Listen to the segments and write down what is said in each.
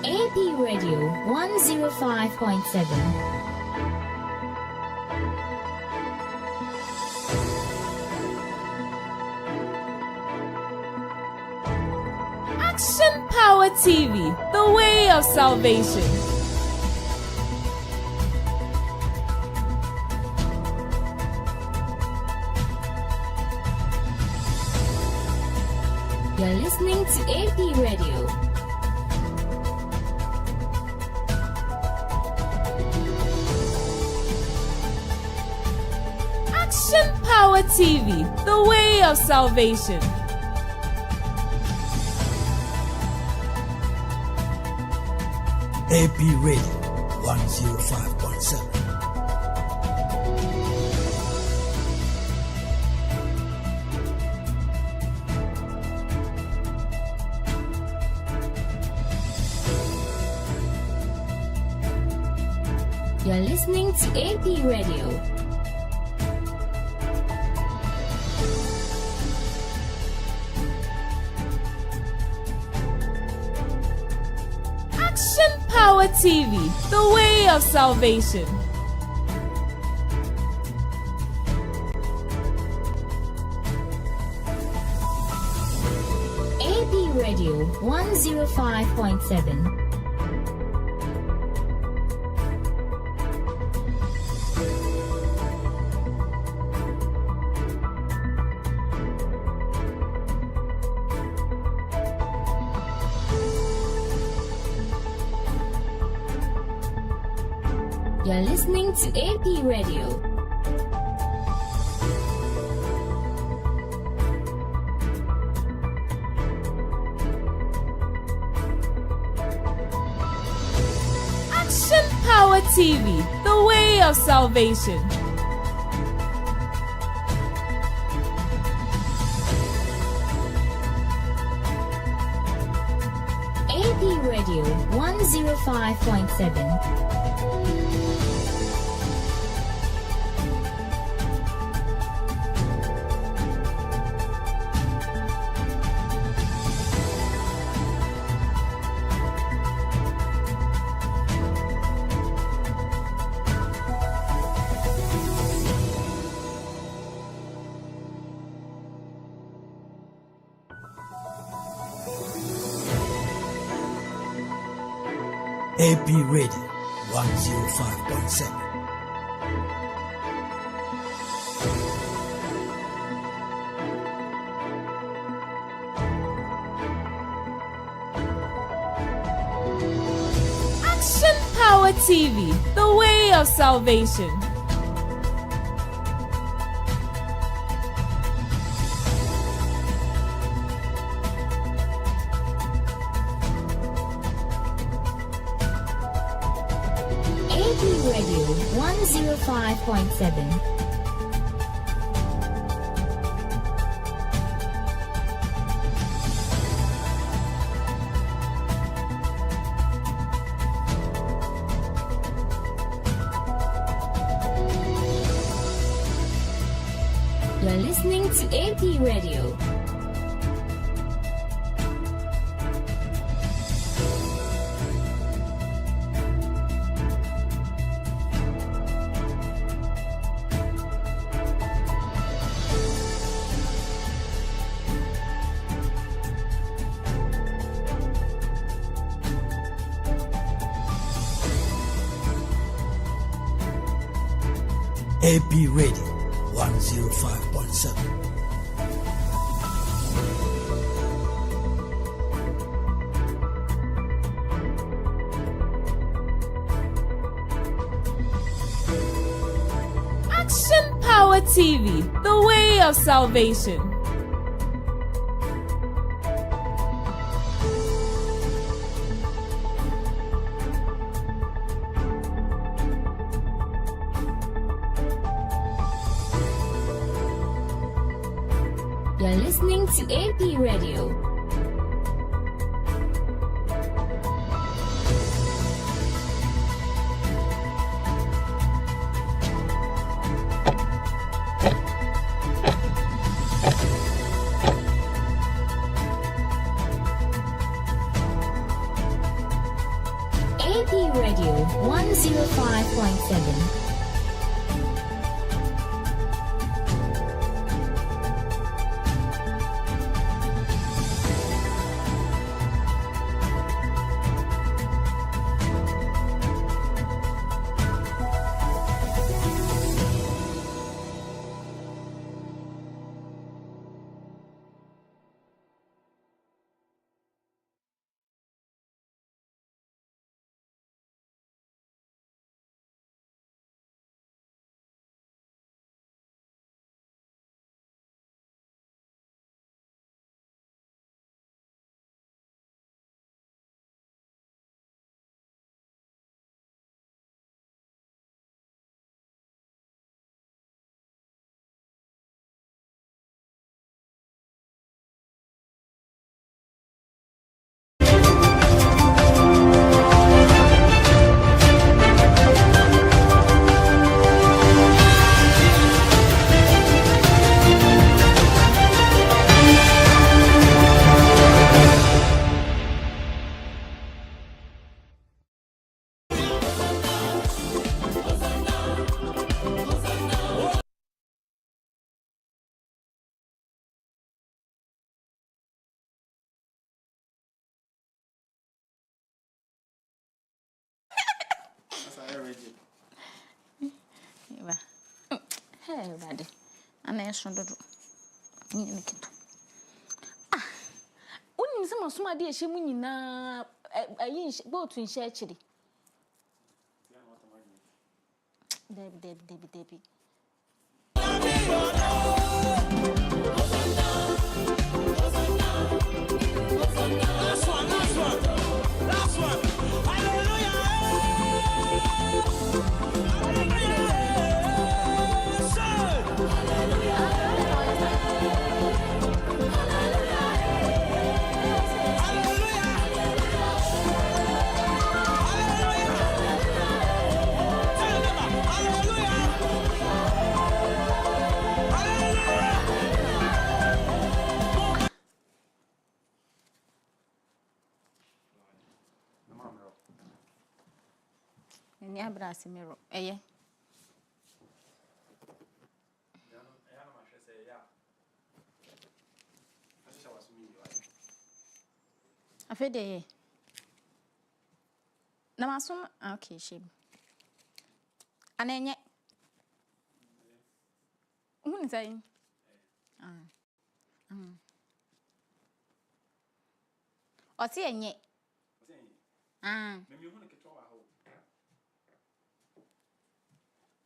AP Radio 105.7. Action Power TV, the way of salvation. You're listening to AP Radio. Action Power TV, the way of salvation. AP Radio 105.7. You're listening to AP Radio. Action Power TV, the way of salvation. AP Radio 105.7. You're listening to AP Radio. Action Power TV, the way of salvation. AP Radio 105.7. AP Radio 105.7. Action Power TV, the way of salvation. AP Radio 105.7. You're listening to AP Radio. AP Radio 105.7. Action Power TV, the way of salvation. You're listening to AP Radio. AP Radio 105.7. Hey, buddy. And I should do. Ah, when some of my dear Shimmy na a boat in Shetchedy. Debbie. Last one. Hallelujah. Brasimiro, eh? I feel the Namasum, okay, she. And then yet, who is saying? Or see, and yet,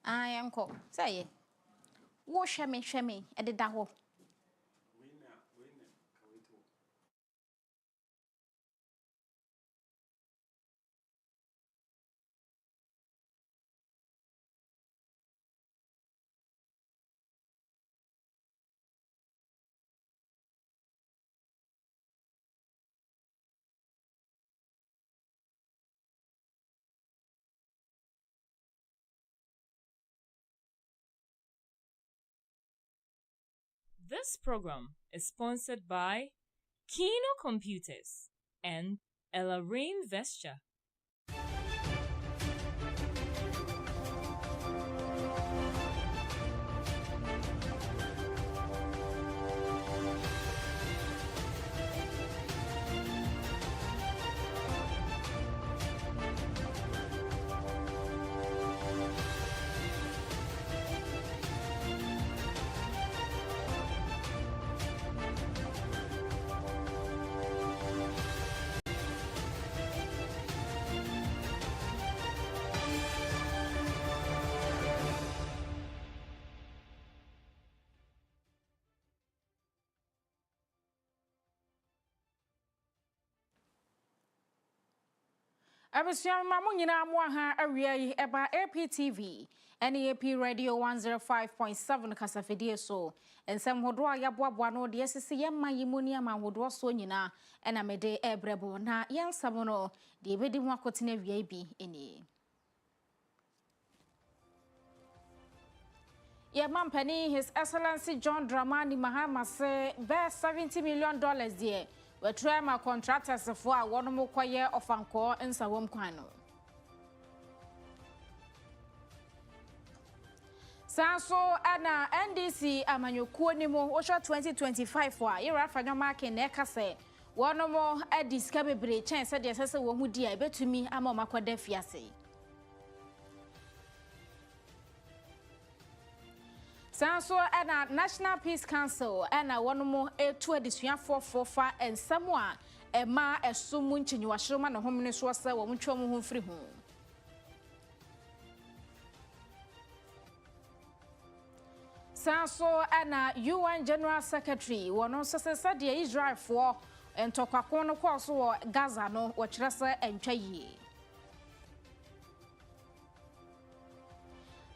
I am called, say, wash me, at the dahoo. This program is sponsored by Kino Computers and Ella Rain Vesture. Abesua mamu nyina amwa awia yi eba APTV NAP Radio 105.7 kasafedie so ensem hodo a yaboaboa no de sese yemma yimoni ama hodo so nyina ena mede ebrebo na yensam no de ebedi ho akotena awia bi eni Mampani, His Excellency John Dramani Mahama say bear $70 million there. We try my contractors for one more choir of Anko and Sawam Kwano. Sanso ana NDC amanyokuo ni mo osho 2025 wa yera fanyo market na ekase wono mo adiska bebre chen se de sese wo hu dia betumi ama makwada fiase Sanso ana National Peace Council ana wono mo etu adisuafo fofa ensamo a ema esumu nchinyiwashiroma na homne so se wo mtwa mu hu firi hu Sanso ana UN General Secretary wono sese de Israel for entokwako no kwaso wo Gaza no wo kirese entwaye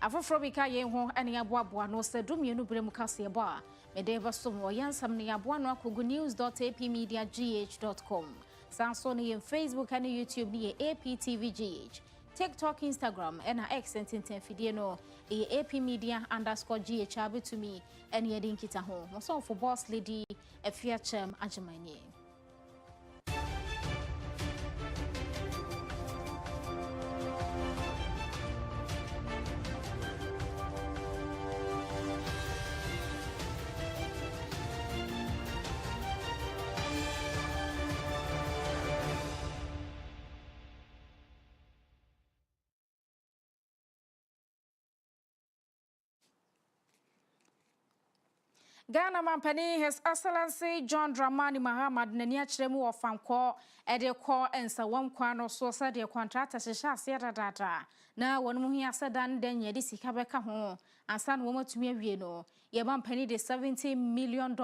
Afofro bika ye ho ene aboaboa no se dumienu bremu kase bo a medeva som wo yansam ne aboa no akogu news.apmediagh.com Sanso ne ye Facebook and YouTube ne ye APTVGH TikTok, Instagram, and X and Fidie no AP_media_GH abetumi and yedin kita ho. Mo for boss lady Afia Kyem Agyemang. Ghana Mampani, His Excellency John Dramani Mahama nani achiremu ofanko edeko ensa wamkwano so sa de contract shisha siata data na wonu hu asedan den yedi sika beka ho ansa no matumi awie no ye Mampani de $70 million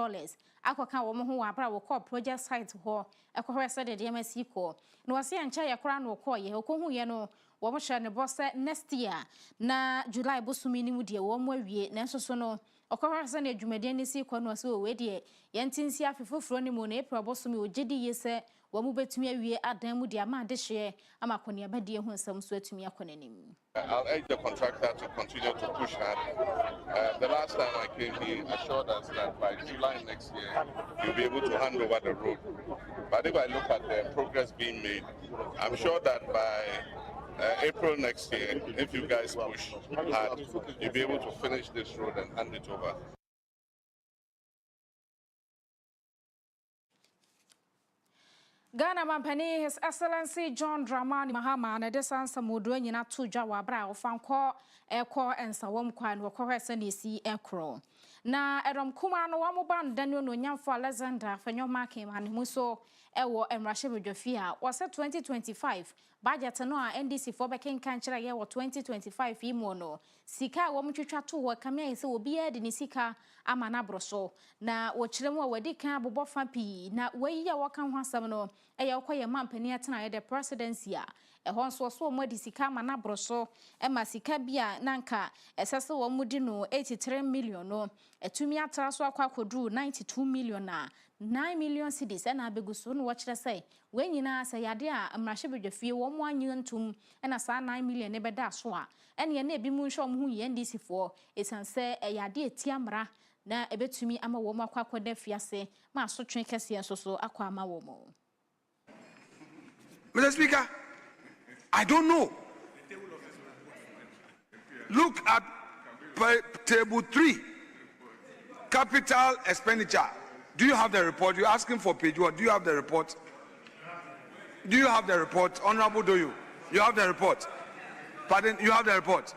akoka wo ho abra wo call project site ho ekohwe se de MSiko no wase ancha yakora no call ye okohu ye no wo mo hye ne boss next year na July bosumi ni mu de wo mo awie na so no Okawasa ne dwumade ni si kwano so we de yentinsi afefoforo ni mu na April bosomi ogedi yese wo mu betumi awie adan mu de ama de hye ama kone abade hu nsam so atumi akonanim. I'll urge the contractor to continue to push hard. The last time I came, he assured us that by July next year, he'll be able to hand over the road. But if I look at the progress being made, I'm sure that by April next year, if you guys push hard, you'll be able to finish this road and hand it over. Ghana Mampani, His Excellency John Dramani Mahama na desansa modwe nyina tujwa wabra ofanko eko ensawom kwan wokwe senesi ekro na edom kuma no wamoban Daniel no nyamfo Alexander fanyo market man muso ewo emrahye bedwafia wose 2025 budget no a NDC for beken kanchira ye wo 2025 imo no sika wo mtwetwa to wo kamia se obi ade ni sika ama na broso na wo kiremu a wadi kan abobofa pi na wayi ya wokan ho asam no eye okoye Mampani atena ye the presidency a ehon so mo di sika ama na broso e ma sika bia nanka esese wo mudi no 83 million no etumi atra so akwakodu 92 million na 9 million cedis na abeguso no wo kire sei wenyina se yade a amrahye bedwafie wo mo anyentum na sa 9 million ne beda so a ene na ebi mu nhwo mo hu ye NDC for esanse yade etiamra na ebetumi ama wo makwakoda fiase ma so twen kese enso akwa ama wo mo. Mr. Speaker, I don't know. Look at table 3, capital expenditure. Do you have the report? You're asking for page 1. Do you have the report? Do you have the report? Honorable, do you? You have the report? Pardon, you have the report?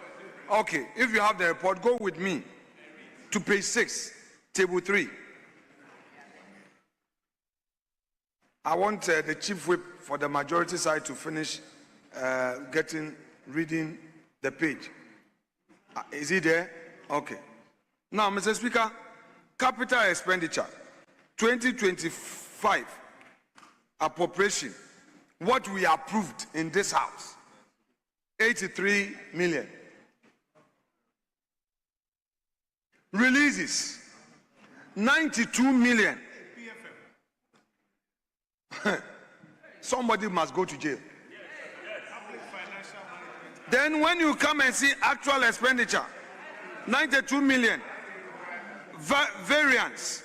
Okay, if you have the report, go with me to page 6, table 3. I want the chief whip for the majority side to finish reading the page. Is he there? Okay. Now, Mr. Speaker, capital expenditure, 2025 appropriation, what we approved in this house, 83 million. Releases, 92 million. Somebody must go to jail. Then when you come and see actual expenditure, 92 million, variance,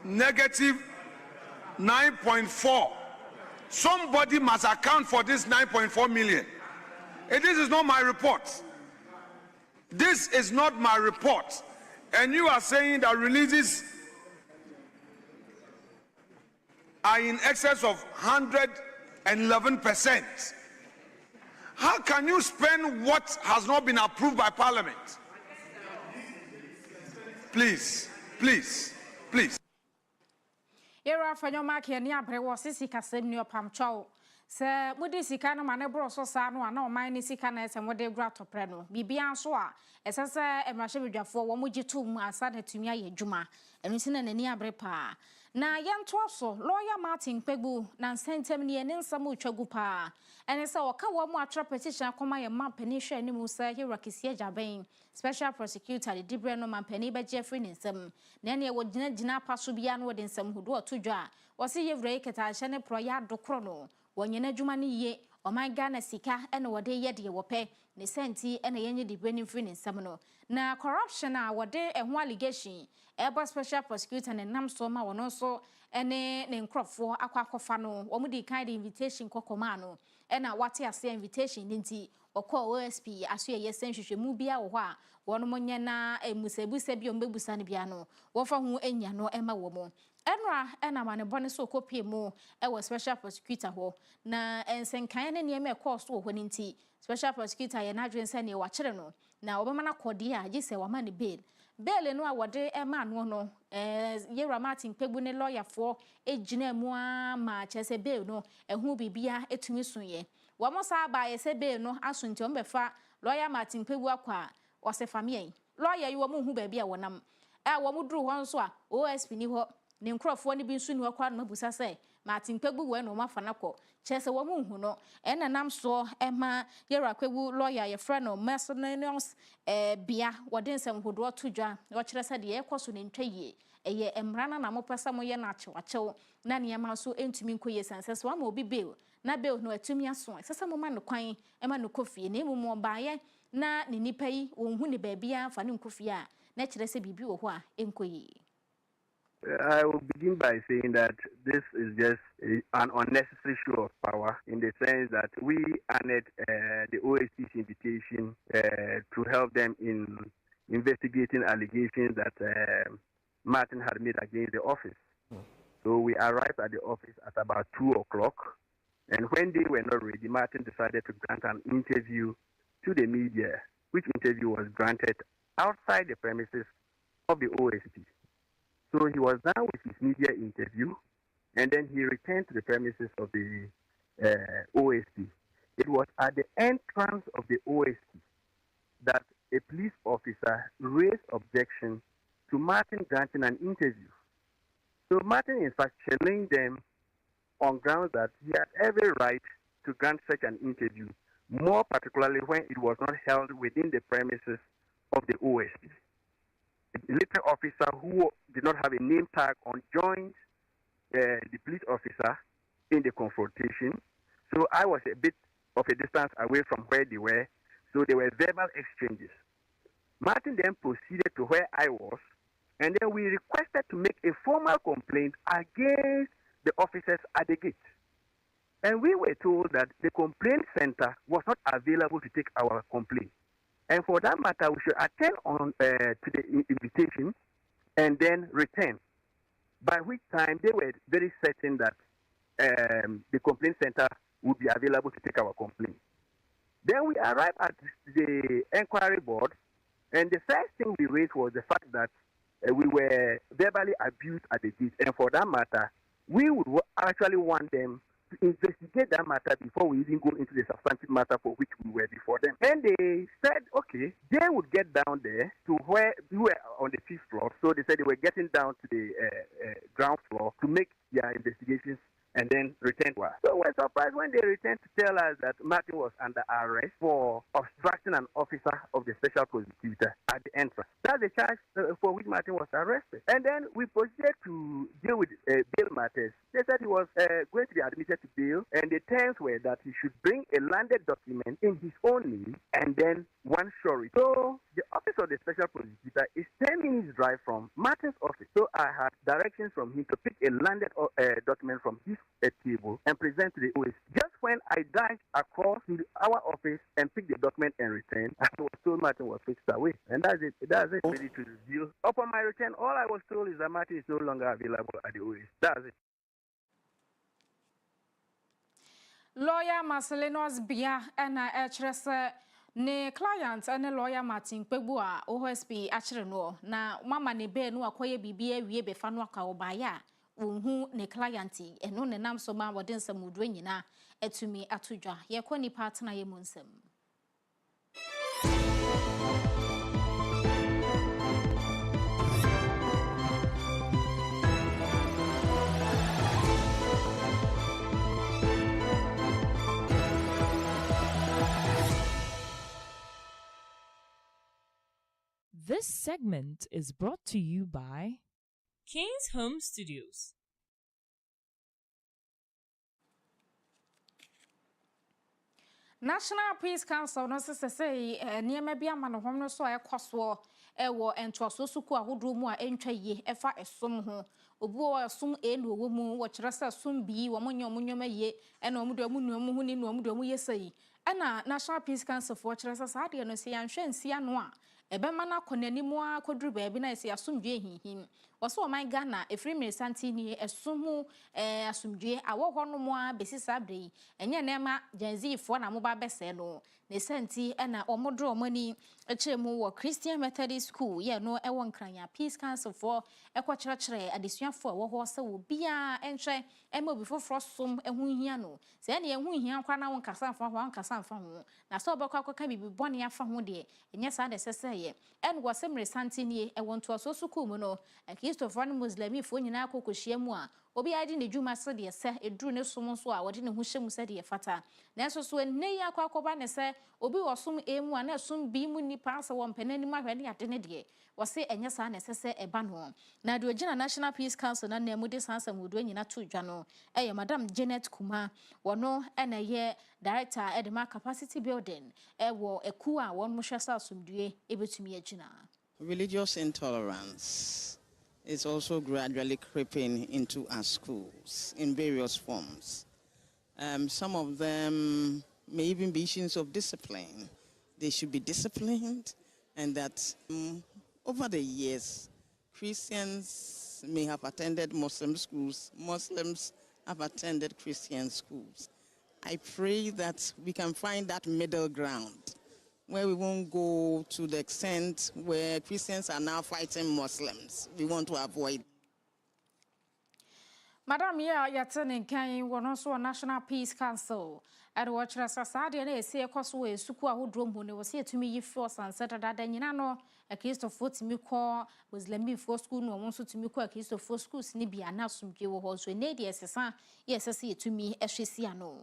negative 9.4. Somebody must account for this 9.4 million. And this is not my report. This is not my report. And you are saying that releases are in excess of 111%. How can you spend what has not been approved by Parliament? Please, please, please. Era fanyo market ni abre wo sisi kasem ni opam chow. Se mudi sika no mane bro so sa no ana o man ni sika na ese mode gura topre no. Bibia so a esese emrahye bedwafo wo mo gitu mu asa na tumi aye dwuma. Enu sine nani abre pa. Na yento so lawyer Martin Pegbu na sentem ni ene nsam otwagu pa. Ene se oka wo mu atra petition akoma ye mampani hwe ni mu se Hira Kisia Jaben special prosecutor de dibre no mampani be Jeffrey nsam. Na ene wo gina paso bia no de nsam hudo otodwa. Wo se Yevre keta hye ne pro ya dokro no. Wonyene dwuma ne ye o my Ghana sika ene wode ye de wo pe ne senti ene yenye dibre ni free nsam no. Na corruption a wode eho allegation eba special prosecutor ne nam so ma wono so ene ne nkrofo akwakofa no wo mu di kind invitation kokoma no ena wate ase invitation nti okọ OSP aso ye senhwehwe mu bia wo ho a wono monye na emusebusa bi ombebusa ne bia no wo fa ho enya no ema wo mo enra ena mane bone so kopie mu ewo special prosecutor ho na ensenkan ne ne me course wo ho nti special prosecutor ye na adwense ne wa kire no na obema na kode a gise wa ma ne bail no a wode ema no no Yera Martin Pegbu ne lawyer for ejina mu a ma chese bail no ehu bibia etumi sunye wo mo sa ba ye se bail no asunti o mbefa lawyer Martin Pegbu akwa o se famie lawyer yi wo mu hu ba bia wonam wo mu duru ho nso a OSP ni ho ne nkrofo ne bi nsu ni ho kwa no mabusa se Martin Pegbu we no mafa nakọ chese wo mu hu no ena nam so ema Yera Pegbu lawyer ye friend no mercenaries bia wode nsem hodo todwa wo kire se de ye kwaso ne ntwaye eye emrana na mopesa mo ye na achewachew na ne ma so entumi nkoye sanse so ama obi bail na bail no atumi aso sese mo ma no kwan ema no kofie na emu mo baaye na ne nipa yi wo hu ne ba bia fa ne nkofie a na kire se bibi wo ho a enkoye. I will begin by saying that this is just an unnecessary show of power in the sense that we honored the OSC's invitation to help them in investigating allegations that Martin had made against the office. So we arrived at the office at about 2 o'clock, and when they were not ready, Martin decided to grant an interview to the media, which interview was granted outside the premises of the OSC. So he was done with his media interview, and then he returned to the premises of the OSC. It was at the entrance of the OSC that a police officer raised objection to Martin granting an interview. So Martin, in fact, challenged them on grounds that he had every right to grant such an interview, more particularly when it was not held within the premises of the OSC. The military officer who did not have a name tag on joined the police officer in the confrontation. So I was a bit of a distance away from where they were. So there were verbal exchanges. Martin then proceeded to where I was, and then we requested to make a formal complaint against the officers at the gate. And we were told that the complaint center was not available to take our complaint. And for that matter, we should attend on to the invitation and then return. By which time they were very certain that the complaint center would be available to take our complaint. Then we arrived at the inquiry board, and the first thing we raised was the fact that we were verbally abused at the gate. And for that matter, we would actually want them to investigate that matter before we even go into the substantive matter for which we were before them. And they said, okay, they would get down there to where we were on the 5th floor. So they said they were getting down to the ground floor to make their investigations and then return to us. So we're surprised when they returned to tell us that Martin was under arrest for obstructing an officer of the special prosecutor at the entrance. That's the charge for which Martin was arrested. And then we proceeded to deal with bail matters. They said he was going to be admitted to bail, and the terms were that he should bring a landed document in his own name and then one surety. So the office of the special prosecutor is 10 minutes drive from Martin's office. So I had directions from him to pick a landed document from his a table and present to the OAC. Just when I dashed across to our office and picked the document and returned, I was told Martin was fixed away. And that's it. That's it. Ready to the deal. Upon my return, all I was told is that Martin is no longer available at the OAC. That's it. Lawyer Marcelinos Bia and I ne client and lawyer Martin Pegua OSP actually no na mama ne be no akoye bibia wie be fa no aka obaya unhu ne client eno ne nam so ma wode nsam udro nyina etumi atodwa ye koni partner ye munsam. This segment is brought to you by King's Home Studios. National Peace Council no say niema bia ma no hom no so ekoso ewo entoso suku ahodo mu a entwa ye efa esom ho obuo esom enu owo mu wo kire se som bi wo monyoma ye ena omudo amunuom ho ni no omudo mu yesai ena National Peace Council for kire se saade no se yanhwe nsia no a ebema na konanimu a kodru baabi na ese asomdwe hihim waso o man Ghana efrimi santini esumu asomdwe awo no mo a besisa brei enye nema janzi fo na mo ba bese no ne santi ena omodro omani echemu wo Christian Methodist School ye no ewo nkranya Peace Council for ekwakyerɛkyerɛ adesuafo wo ho se wo bia enhwɛ ema obi foforo som ehu hia no se ne ehu hia kwa na won kasa mfa ho ankasa mfa ho na so obekwa kwaka bibi bone afa ho de enye sa de sese ye en wasemre santini ewo nto so suku mu no Christopher Muslimi fo nyina akokohia mu a obi adi ne dwuma se de se eduru ne som so a wode ne ho hyemu se de fata na so so ne ya kwakoba ne se obi wosom emu a na som bi mu nipa se wo mpanani ma hwede ade ne de wose enye sa na sese eba no na de ogina National Peace Council na nemu de sansa mudo nyina to dwa no eye Madam Janet Kuma wono ena ye director edema capacity building ewo eku a won mo hwesa asomdue ebetumi agina. Religious intolerance is also gradually creeping into our schools in various forms. Some of them may even be issues of discipline. They should be disciplined, and that over the years, Christians may have attended Muslim schools, Muslims have attended Christian schools. I pray that we can find that middle ground where we won't go to the extent where Christians are now fighting Muslims. We want to avoid. Madam Yatene kan wono so National Peace Council at watch rasade na ese ekoso e suku ahodro mu ne wose etumi yi force anseta dada nyina no a Christopher timi ko Muslim for school no won so timi ko a Christopher schools ni bia na somdwe wo ho so ne de esesa yesese etumi ehwesi ano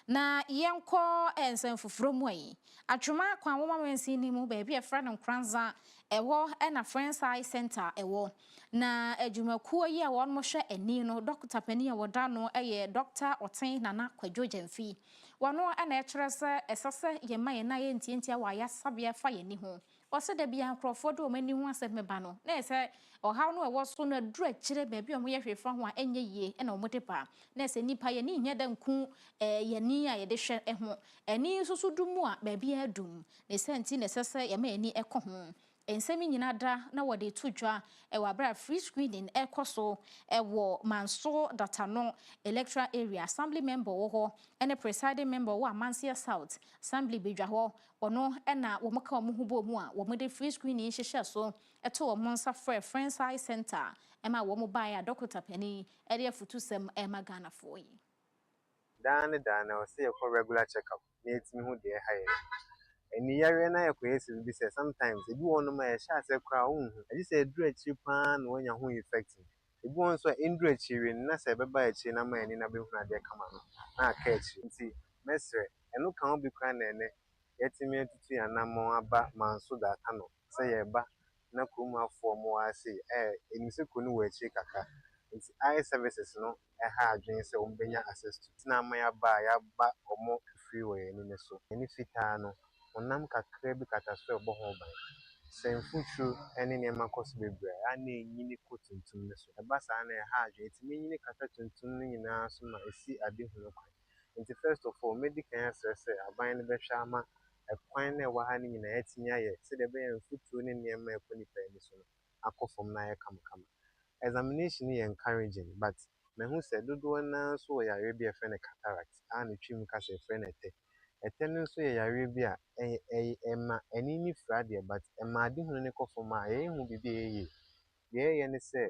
na yenko ensen foforo mu ayi atwoma kwan wo mamensi ni mu ba bia fra no kranza ewo na Friends Eye Center ewo na adwumakuo yi a won mo hwe ani no Dr. Pani a woda no eye Dr. Oten Nana Kwadwo Jamfi wono na ekyerese esese yema ye na ye ntientia wa ya sabia fa ye ni ho wose da bia nkrofo do mani ho asem meba no na ese ohaw no ewo so na duru akire ba bia mo ye hwefa ho a enye yie na omo depa na ese nipa ye ni hia da nku ye ni a ye de hwe ho ani susu dumu a ba bia dum na senti na esese yema ani ekoho ensemi nyina da na wode tudwa ewa abra free screening ekoso ewo manso data no electoral area assembly member wo ho ene presiding member wo Amansia South assembly bedwa ho ono ena wo maka wo hubo mu a wo mode free screening hyehye so eto wo monsa Friends Eye Center ema wo mo ba ya Dr. Pani ede afutusem ema Ghana fo yi dane o se ko regular checkup na etimi hu de haye eni yare na yakwesi bi say sometimes ebi won ma ya sha se kra unhu eji say dru achi pa na wonya hu effect ebi won so endru achi we na se beba achi na ma eni na be hu na de kama no na aka achi nti mesre enu kan obi kra na ene yetimi atutu ya na mo aba manso da ata no se ye ba na kuma afo mo ase eni se kunu wa achi kaka nti eye services no ha adwen se ombenya access to na ma ya ba omo free way ni ne so eni fita no onam kakra bi kataso ebo ho ban sɛ mfuturo ne nneɛma kɔ so bebree a na ɛnyini kɔ tuntum no so. Ɛba saa na ɛha adwene ɛtumi nyini kata tuntum no nyinaa so ma ɛsi adehunu kwan. Nti first of all, medi kan asrɛ sɛ aban no bɛhwɛ ama ɛkwan na ɛwɔ ha no nyinaa atumi ayɛ sɛdeɛ ɛbɛyɛ mfuturo ne nneɛma a ɛkɔ nipa ani so no akɔ fam na ayɛ kamakama. Examination yɛ encouraging, but mehu sɛ dodoɔ naa nso wɔ yareɛ bi a yɛfrɛ no cataract a ne twam kasa yɛfrɛ no ɛtɛ. Ɛtɛ no nso yɛ yareɛ bi a ɛma ani ni fira deɛ, but ɛma adehunu no kɔ fam a yɛnhu biribi a ɛyɛ. Deɛ ɛyɛ ne sɛ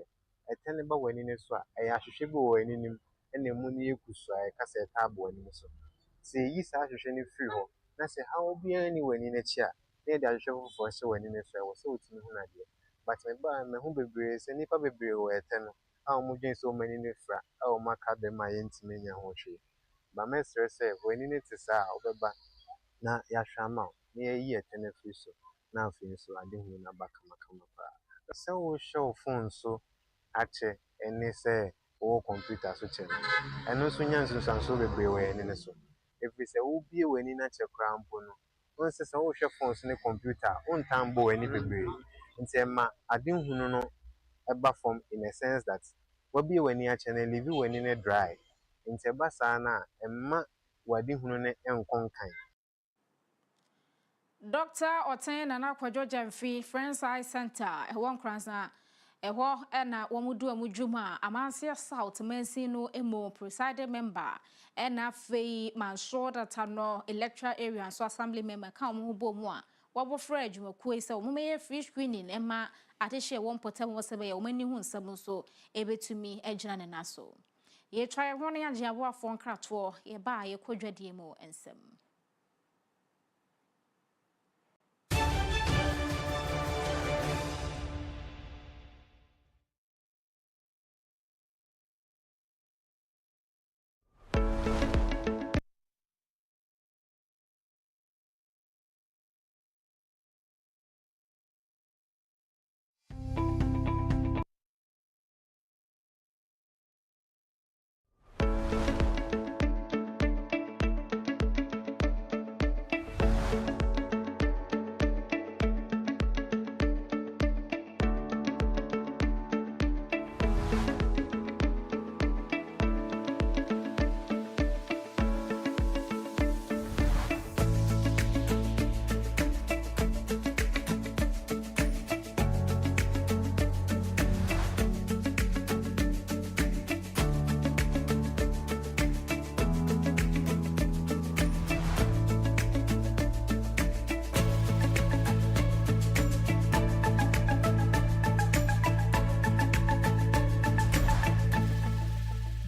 ɛtɛ no ba w'ani no so a ɛyɛ ahwehwɛ bi wɔ w'ani nim ɛna emu no yɛ kusu a yɛka sɛ ɛta abɔ w'anim so. Sɛ yɛyi saa ahwehwɛ no firi hɔ na sɛ haw biara ni w'ani n'akyi a na yɛde ahwehwɛ foforɔ hyɛ w'ani no so a ɛwɔ sɛ wotumi hu adeɛ. But mehu bebree sɛ nnipa bebree wɔ ɛtɛ no a wɔdwene sɛ wɔn ani no fira a wɔn aka dɛm a yɛntumi nya ho hwee. Ba mɛsrɛ sɛ w'ani no te saa a wobɛba na yɛahwɛ ama wo na yɛayi ɛtɛ no afiri so na afei nso adehunu no aba kamakama paa. Sɛ wohyɛ wo phone so akyɛ ɛne sɛ wɔwɔ computer so kyɛ no, ɛno nso nya nsunsuansoɔ bebree wɔ yɛn ani no so. Ɛfiri sɛ wobie w'ani no akyɛ koraa mpo no, wohu sɛ sɛ wohwɛ phone so ne computer a wontan bɔ w'ani bebree. Nti ɛma adehunu no ɛba fam in a sense that wabie w'ani akyɛ no leave w'ani no dry. Nti ɛba saa no a ɛmma w'adehunu no ɛnkɔ nkan. Dr. Oten Nana Kwadwo Jamfi Friends Eye Center ɛwɔ Nkransa ɛhɔ ɛna wɔmudu amudwuma Amansia South Mansi no emo presiding member ɛna fei Manso data no electoral area so assembly member ka wɔn ho bɔ mu a wɔbɔfra adwumakuo sɛ wɔn mɛyɛ free screening ɛma atehye wɔn pɔtam wɔ sɛ bɛyɛ wɔn ani hu nsɛm nso ebetumi agyina ne naso yɛtwa yɛ ho no yagye aboafo nkratoɔ yɛba a yɛkɔdwadie mu nsɛm.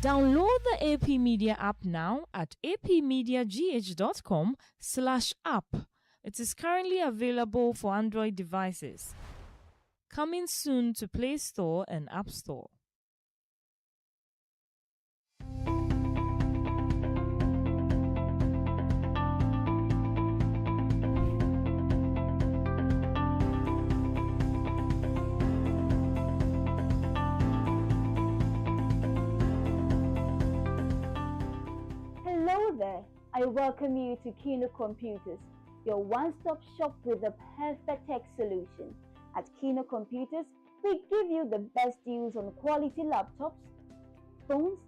Download the AP Media app now at apmediagh.com/app. It is currently available for Android devices. Coming soon to Play Store and App Store. Hello there, I welcome you to Kino Computers, your one-stop shop with the perfect tech solution. At Kino Computers, we give you the best deals on quality laptops, phones,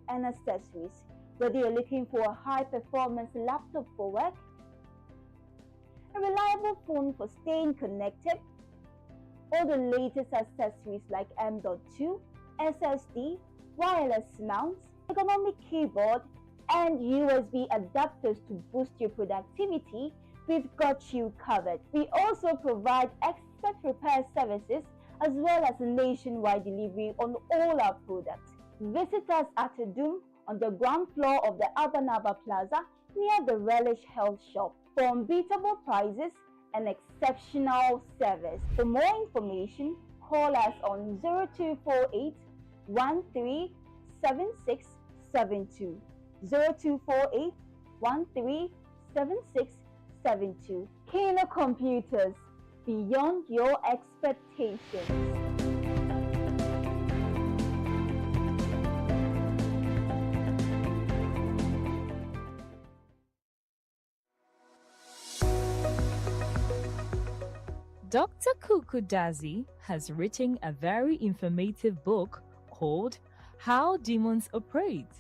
and accessories. Whether you're looking for a high-performance laptop for work, a reliable phone for staying connected, or the latest accessories like M.2, SSD, wireless mounts, ergonomic keyboard, and USB adapters to boost your productivity, we've got you covered. We also provide expert repair services as well as nationwide delivery on all our products. Visit us at Adum on the ground floor of the Abanaba Plaza near the Relish Health Shop for unbeatable prices and exceptional service. For more information, call us on 0248 137672. 0248 137672. Kino Computers, beyond your expectations. Dr. Kukudazi has written a very informative book called How Demons Operate.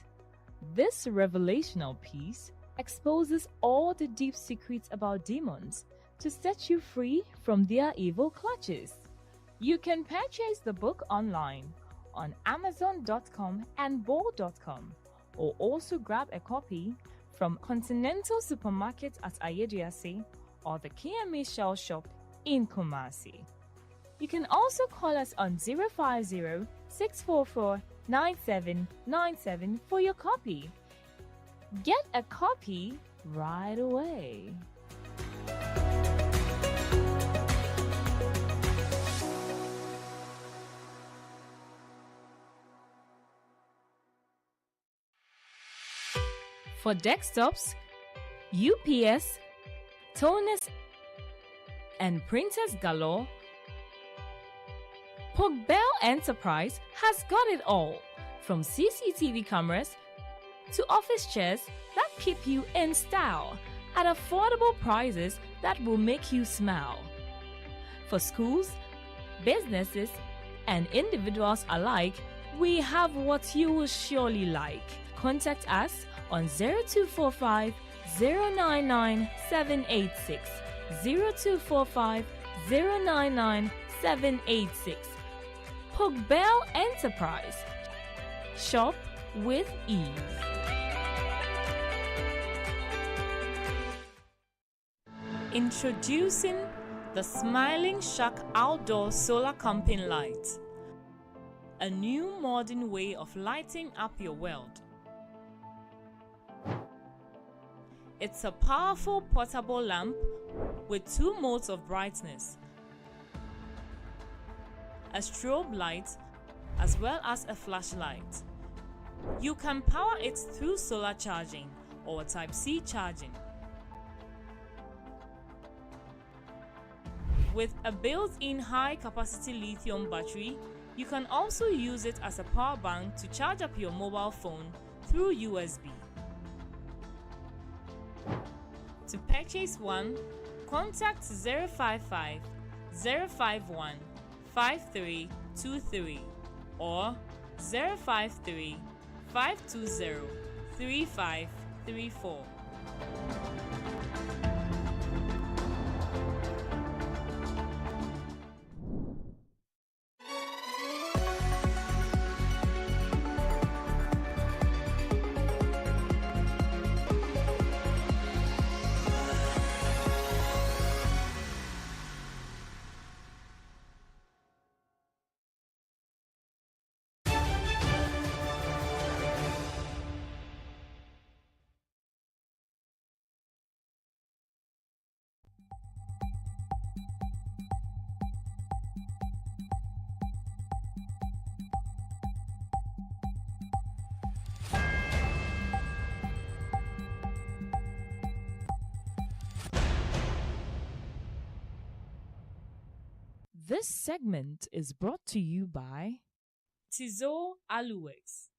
This revelational piece exposes all the deep secrets about demons to set you free from their evil clutches. You can purchase the book online on Amazon.com and Bol.com, or also grab a copy from Continental Supermarket at Ayediase or the Kyem Shell Shop in Kumasi. You can also call us on 050-644-9797 for your copy. Get a copy right away. For desktops, UPS, toners, and printers galore, Pogbell Enterprise has got it all, from CCTV cameras to office chairs that keep you in style at affordable prices that will make you smile. For schools, businesses, and individuals alike, we have what you will surely like. Contact us on 0245 099 786, 0245 099 786. Pogbell Enterprise. Shop with ease. Introducing the Smiling Shark Outdoor Solar Camping Light. A new modern way of lighting up your world. It's a powerful portable lamp with 2 modes of brightness, a strobe light, as well as a flashlight. You can power it through solar charging or Type-C charging. With a built-in high-capacity lithium battery, you can also use it as a power bank to charge up your mobile phone through USB. To purchase one, contact 055 051 5323 or 053 520 3534. This segment is brought to you by Tizo Aluwex.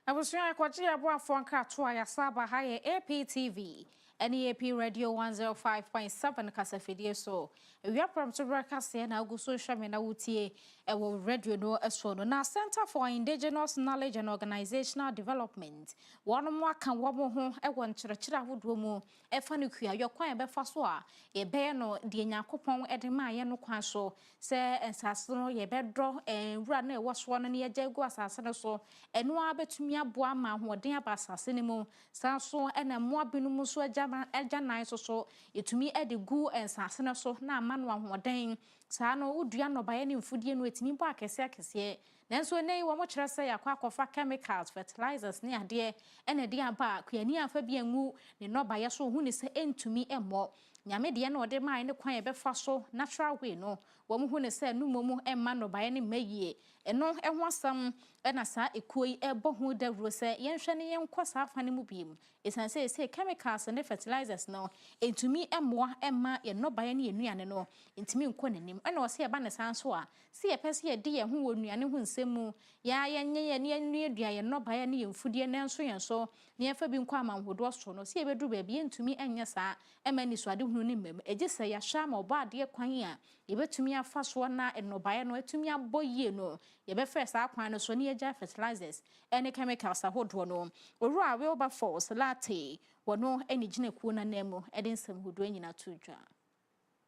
Abusua kwaji aboafo anka to ayasaba ha ye APTV NEAP Radio 105.7 kasafidie so ewia pram to broadcast na agu social media wutie ewo radio no eso no na Center for Indigenous Knowledge and Organizational Development wono mo aka wo mo ho ewo nkyerɛkyerɛ ahodo mu efa no kua yokwan befa so a ye be no de nyakopɔn edema ye no kwan so se ensase no ye bedɔ wura na ewo so no ne ye jagu asase no so eno abetumi aboa ma hoɔden aba asase ne mu san so ena mo abinu mu so agyanan so yetumi ede gu ensase no so na amano ahoɔden saa no udua no baye ne mfudie no etimi bo akese nanso nei wo mo kyerɛ sɛ yakwa akɔfa chemicals fertilizers ne ade ene de aba kuani afa bi anwu ne no baye so hu ne sɛ entumi emmɔ nyame de na ɔde mai ne kwan ebefa so natural way no wo mo hu ne sɛ no momu emma no baye ne mayie eno ehwo asam na sa ekoi ebo ho dawro se yenhwe ne yenkɔ sa afa ne mu biem esan se chemicals and fertilizers no entumi emmoa emma ye nobaye ne yenuane no entumi nkɔ nanim na ɔse eba ne san so a se ye pese ye de ye ho wɔ nuane ho nsɛmu ya yenye ye ne enu adua ye nobaye ne yemfudie ne nso yenso ne yefa bi nkɔ amanhodo so no se ye bedu ba bi entumi enye sa ema ni so ade hunu ne mmam eje se ya hwa ma ɔba ade kwan a ye betumi afa so na enobaye no etumi abɔyie no ye be first akwan no so ne yeja fertilizers any chemicals ahodo no oru a Wilberforce latte wono eni gina ku na nemu eden sam hodo nyina to dwa.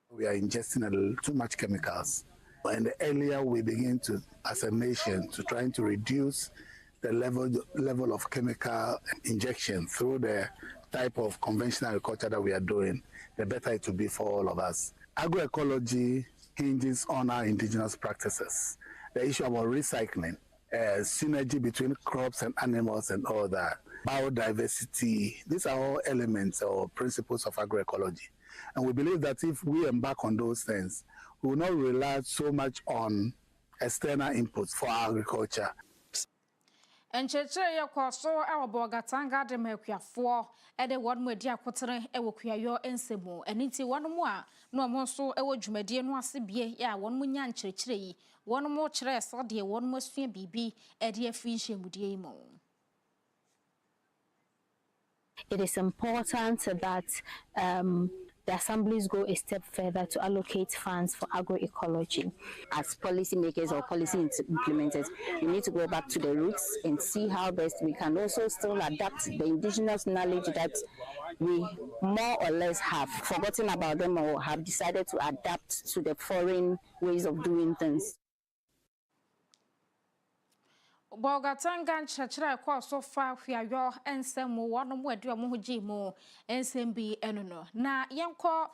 We are ingesting a little too much chemicals, and the earlier we begin to, as a nation, to trying to reduce the level of chemical injection through the type of conventional agriculture that we are doing, the better it will be for all of us. Agroecology hinges on our indigenous practices. The issue about recycling, synergy between crops and animals and all that, biodiversity, these are all elements or principles of agroecology. And we believe that if we embark on those things, we will not rely so much on external inputs for our agriculture. Encheche yakwaso awobogatanga de mekuafo ede won madi akotere ewokuayo ensemu eniti won mu a no mo so ewo dwumadie no asebie ya won mu nya nkyerkyere yi won mo kyere so de won mo sua bibi ede afi nhwemudie yi mo. It is important that the assemblies go a step further to allocate funds for agroecology. As policymakers or policy implementers, we need to go back to the roots and see how best we can also still adapt the indigenous knowledge that we more or less have forgotten about them or have decided to adapt to the foreign ways of doing things. Bogatanga nchachira kwa sofa hwiayo ensemu wono adu amohoji mu ensembi enono na yenko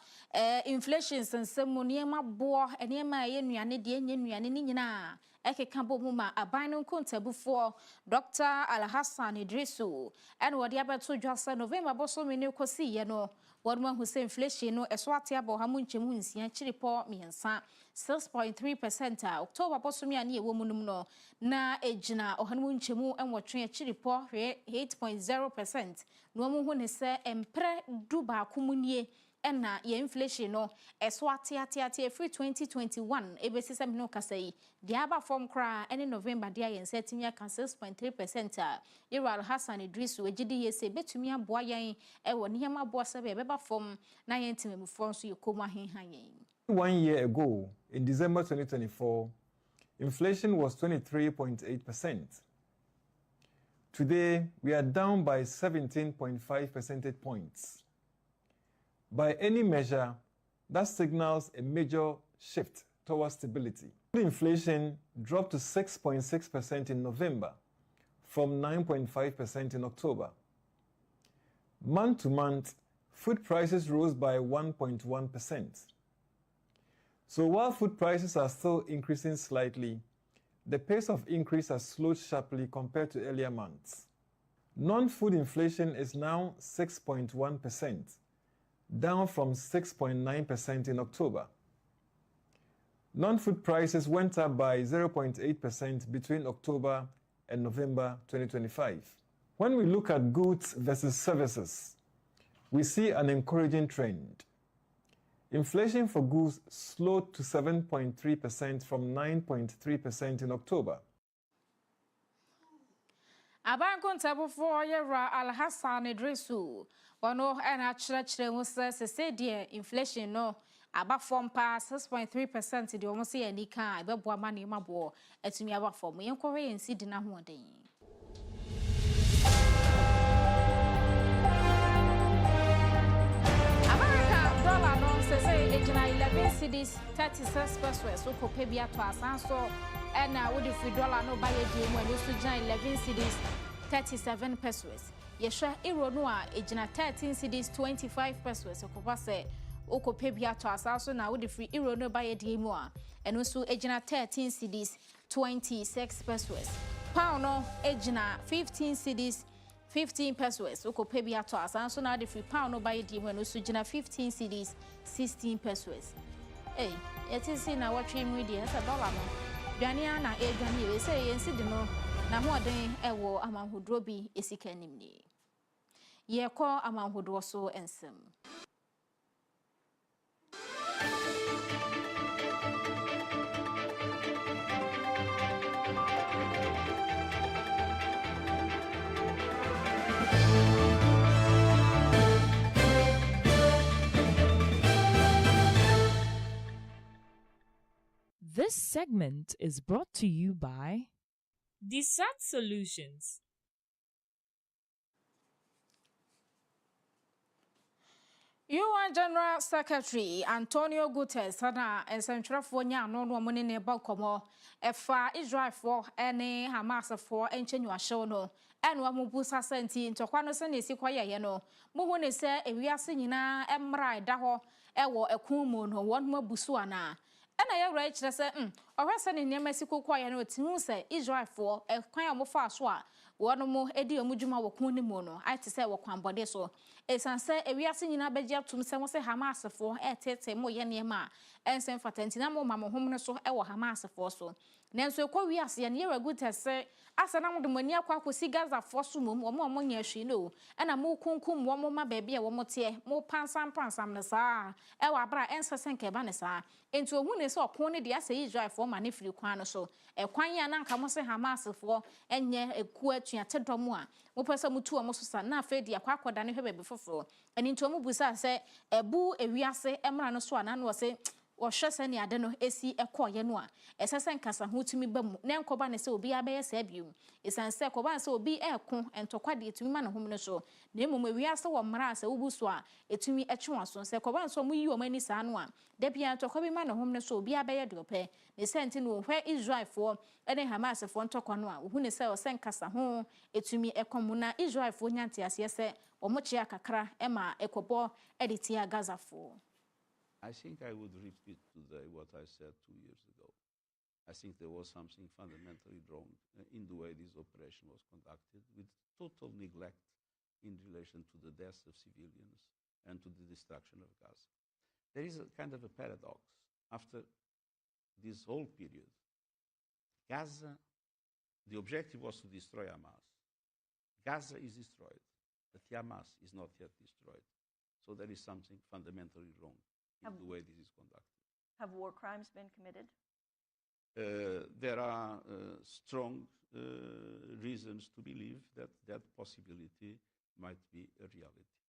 inflation ensemu niema bo niema ye nuane de enye nuane ni nyina ekeka bo mu ma aban no kontabufo Dr. Alhassan Idrisu ene wode abeto dwasa November boso mene kosi ye no wonu hu se inflation no eso ate abo ha mu nchemu nsia chiripo miensa 6.3% October boso mi ani ewo munum no na ejina ohanmu nchemu enwotwe chiripo 8.0% no mu hu ne se empre duba kumunie ena ye inflation no eso ate free 2021 ebesi se no kasai dia ba form kra ene November dia yen setimi aka 6.3% Iral Hassan Idrisu ejidi yese betumi aboa yen ewo nehema aboa se be beba form na yen timemufo so yekomu ahenhan yen. 1 year ago in December 2024 inflation was 23.8%. Today we are down by 17.5 percentage points. By any measure, that signals a major shift towards stability. Inflation dropped to 6.6% in November from 9.5% in October. Month to month, food prices rose by 1.1%. So while food prices are still increasing slightly, the pace of increase has slowed sharply compared to earlier months. Non-food inflation is now 6.1%. down from 6.9% in October. Non-food prices went up by 0.8% between October and November 2025. When we look at goods versus services, we see an encouraging trend. Inflation for goods slowed to 7.3% from 9.3% in October. Abanko ntabufo yera Alhassan Idrisu wono ena kyerɛkyerɛ mu sɛ de inflation no aba form pa 6.3% de omo se yanika ebeboa ma ne mabo atumi aba form yenkɔhwe yensi di na hoɔden. America dollar no se ejina 11 cedis 36 pesos so kopɛ bi ato asanso ena wodi free dollar no ba ye di mu ani so gina 11 cedis 37 pesos. Yeshwa euro no a ejina 13 cedis 25 pesos okopa se okope bia to asaso na wodi free euro no ba ye di mu a eno so ejina 13 cedis 26 pesos. Pound no ejina 15 cedis 15 pesos okope bia to asaso na wodi free pound no ba ye di mu eno so ejina 15 cedis 16 pesos. Hey, yet is in our train media as a dollar no Dwania na edwane we say yensi de no na hoden ewo amanhodro bi esika nim ni. Ye ko amanhodro so ensem. This segment is brought to you by Desat Solutions. UN General Secretary Antonio Guterres na ensentwerefo nya no no mo ne ba komo efa Israel for ene Hamas for enchenyu ahyew no ene wa mubu sasenti ntokwa no se na esi kwaye no mo hu ne se ewiase nyina emra da ho ewo ekun mu no won mabusu ana ena ye wura kire se ohwese ne nneema si kokwaye no tihu se Israel for ekwan mo fa so a won mo edi omudwuma wo kun ni mu no ate se wo kwan bode so esanse ewiase nyina beji atum se mo se Hamas fo etete mo ye nneema ensen fatantina mo mamo hom ne so ewo Hamas fo so nenso ekwa wiase ye ne yera Guterres asa na mo de mani akwa akosi Gaza fo so mom mo nya hwi no ena mo kunkum wo mo ma baabi e wo mo te mo pansam ne saa ewa bra ensesen ke ba ne saa enti ohun ne se okon ne de asa Israel fo ma ne firi kwan no so ekwan ya na nka mo se Hamas fo enye eku atua tedom a mo pese mo tu o mo so sa na afa di akwa akoda ne hwe baabi foforo eni nto mo busa se ebu ewiase emra no so ana no se wohwese ne ade no esi ekoye no a esesen kasa ho tumi bam ne nkoba ne se obi abeye se abium esanse koba se obi eko entokwa de etumi ma ne hom no so na emom ewiase wo mra se wubuso a etumi etwe so se koba so mo yi o mani sa no a da bia entokwa bi ma ne hom no so obi abeye de ope ne senti no hwe Israel fo ene Hamas fo ntokwa no a hu ne se o sen kasa ho etumi ekomu na Israel fo nyante ase se omochia kakra ema ekobo editia Gaza fo. I think I would repeat today what I said 2 years ago. I think there was something fundamentally wrong in the way this operation was conducted, with total neglect in relation to the deaths of civilians and to the destruction of Gaza. There is a kind of a paradox. After this whole period, Gaza, the objective was to destroy Hamas. Gaza is destroyed, but Hamas is not yet destroyed. So there is something fundamentally wrong in the way this is conducted. Have war crimes been committed? There are strong reasons to believe that that possibility might be a reality.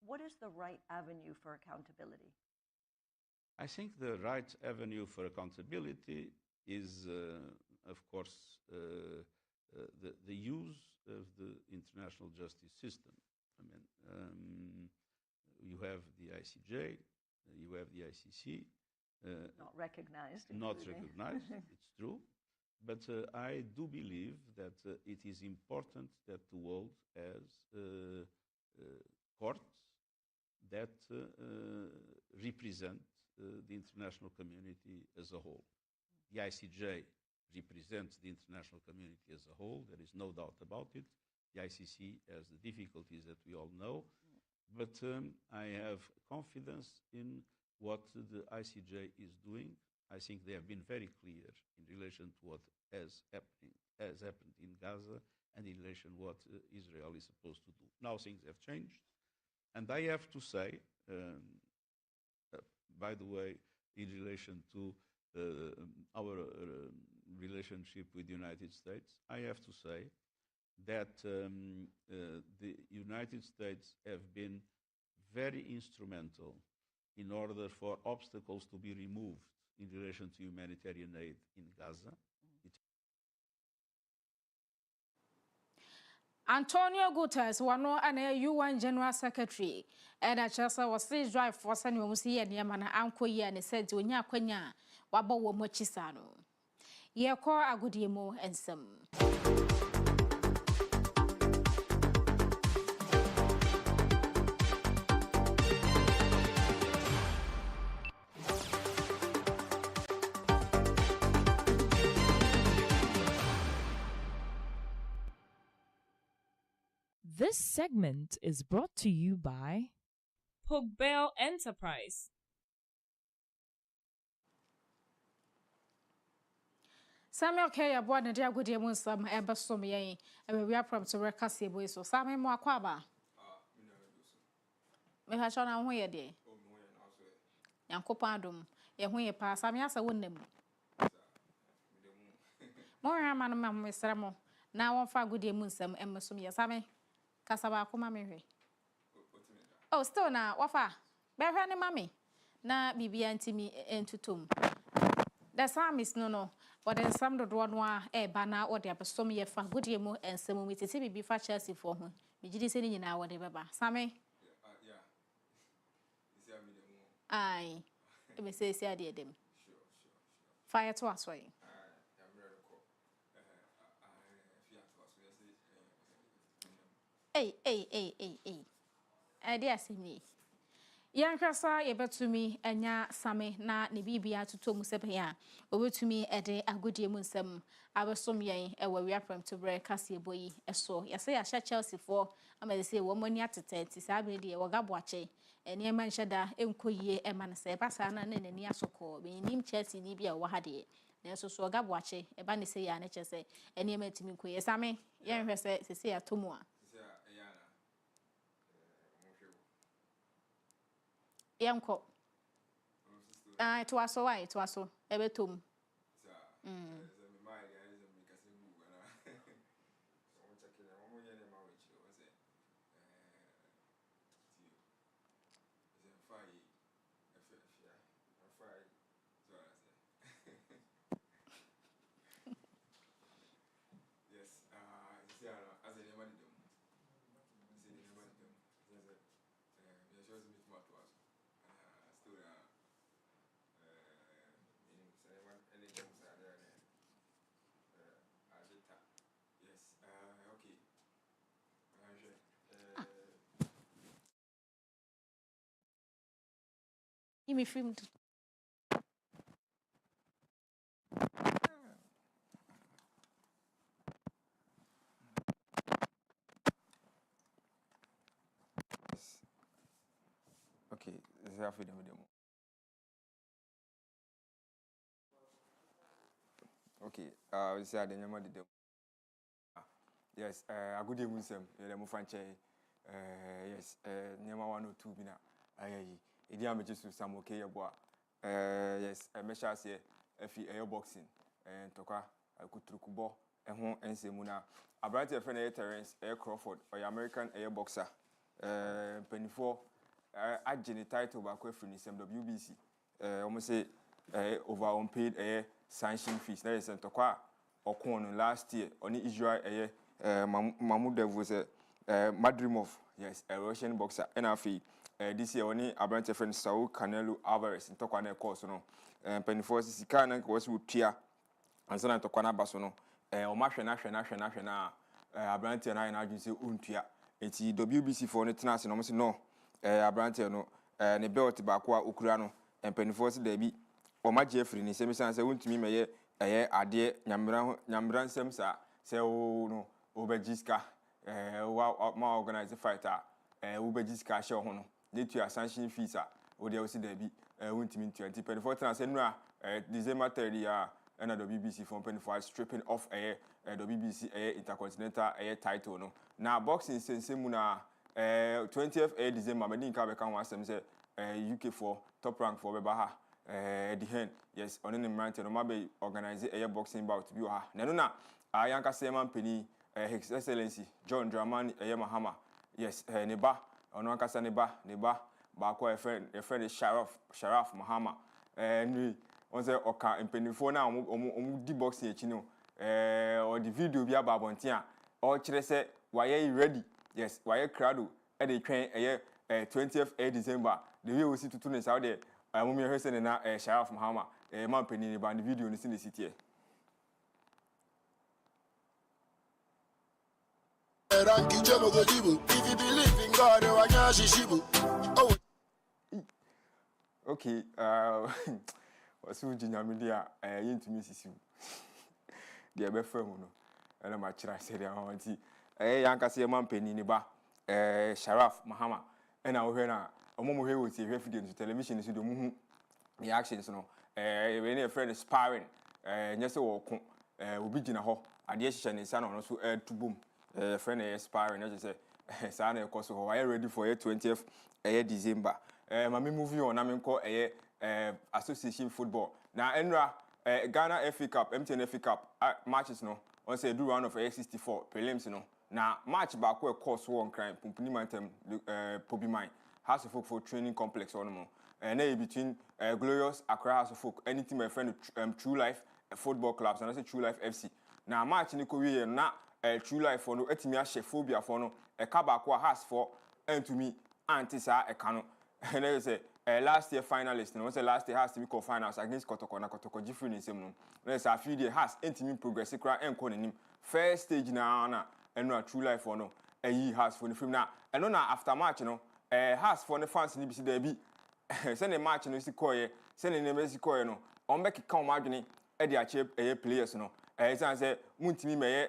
What is the right avenue for accountability? I think the right avenue for accountability is, of course, the use of the international justice system. I mean, you have the ICJ, you have the ICC. Not recognized. Not recognized, it's true. But I do believe that it is important that the world has courts that represent the international community as a whole. The ICJ represents the international community as a whole. There is no doubt about it. The ICC has the difficulties that we all know. But I have confidence in what the ICJ is doing. I think they have been very clear in relation to what has happened in Gaza and in relation to what Israel is supposed to do. Now things have changed. And I have to say, by the way, in relation to our relationship with the United States, I have to say that the United States have been very instrumental in order for obstacles to be removed in relation to humanitarian aid in Gaza. Antonio Guterres wano ana UN General Secretary ena chasa was Israel for sani wa musi ye niyama na anko ye ne senti onya akwanya waba wo mochisa no ye ko Agyemang ensem. This segment is brought to you by Pogbell Enterprise. Samuel K. aboa ne dia godie mu nsam ebesom yen we are from to record boy so Samuel mo akwa ba me ha chona ho ye de Yankopon adom ye ho ye pa Samuel asa wonnam mo hwa ma no ma mesra mo na won fa godie mu nsam emesom ye Samuel kasaba akoma me hwe oh still na wafa be hwa ne mami na bibia ntimi entutum the psalmist no but then some do no a ba na o de abesom ye fa godie mu ensem mi tete bibi fa Chelsea for ho mi gidi se ni nyina wo de beba Samuel yeah isi ami dem ai e be say isi ade dem fire to asoy Hey. Ade asemi. Yankrasa yebetumi enya same na ne bibia tutom sepe a obetumi ede agodie mu nsem abesom yen ewa wi apram to bre kase boyi eso yase ya sha Chelsea for ama say wo mani atete ti sabe de wo gaboache ene ma nheda enkoyie e ma ne se basa na ne nani asoko be nim Chelsea ni bia wo ha de na so so gaboache e ba ne say ya ne chese ene ma timi nkoyie same yen hwese se ya tomu a Yanko. It was so ebetum. Yes, as a never did them. Give me free. Okay, this is Afia demo. Okay, this is Agyemang the demo. Yes, a good day, Muslim. The Mufanche. Yes, Nema 102 bina. Aye, Idi amages to some okay, boy. Yes, a measure say Afia boxing and Toka, I could trukubo, and home and Semuna. A bright friend Terence Air Crawford, or American air boxer. Penny 4. Agyemang title back from the WBC. Almost say over unpaid sanction fees. That is Tokwa or corn last year on Israel. Mahmoud was a Madrimov, yes, a Russian boxer. And Afia this year only a branch of friend Saul Canelo Alvarez in Tokwane course. No, Penny Force Sikana was with Tia and Sana Tokwana Basono. O Mashana, a branch and I say Untia. It's WBC for Netnas and almost no. Abrante no ne belt bakwa okura no empanifo se da bi o ma Jeffrey ni se misan se wontumi meye ade nyamra nsem sa se o no obegiska ma organize fighter obegiska she ho no ne tua sanction fees a o de o se da bi wontumi 20 empanifo tena se no a December 30 a na the BBC for empanifo stripping off the BBC intercontinental title no na boxing sense mu na 20th December, I didn't come once and say UK for top rank for Bebaha. The hen, yes, on any man, no matter organize a boxing bout to be ha. Nanuna, I yanka Seaman Penny, His Excellency John Dramani, Mahama, yes, Neba, on Wankasa Neba, Bako, a friend is Sharaf Mahama, and on the Oka and Penny for now, the boxing, you know, or the video via Babontia, or Chile why are you ready? Yes, why crowd at the train 20th December. The way we see to tunes out there. I'm only hearing na Sharaf Mahama, a man penny about the video in the city. Okay, what's Virginia media? Into Mrs. The Abbey firm, and I'm a child said, I want to. Yanka say man penny ba Sharaf Mahama and I hear na omo he with evidence to television so do mu the actions no when a friend is sparring nyese wo ko obi gina ho ade hye ne nsa no so to boom friend expiring na say sa na ekoso ho why ready for 20th December ma me movie on na me nko association football na enra Ghana FA Cup MTN FA Cup matches no on say do round of 64 prelims no na match back we course one crime pumpuni mantem Pobi Mine House of Folk for training complex on mo and between Glorious Accra House of Folk anything my friend True Life football clubs and I say True Life FC na match ni ko we na True Life for no etimi a phobia for no e ka back wa has for and to me anti sa e ka no and I say last year finalist no say last year has to be called finals against Kotoko na Kotoko Jifri ni sem no na say Afia dey has intimi progress kra enko nim first stage na no True Life for no has for the film na and no after match no has for the fans ni bi si there bi say the match no si koye say the name si koye no on make come adwene e dey ache players no say muntimi meye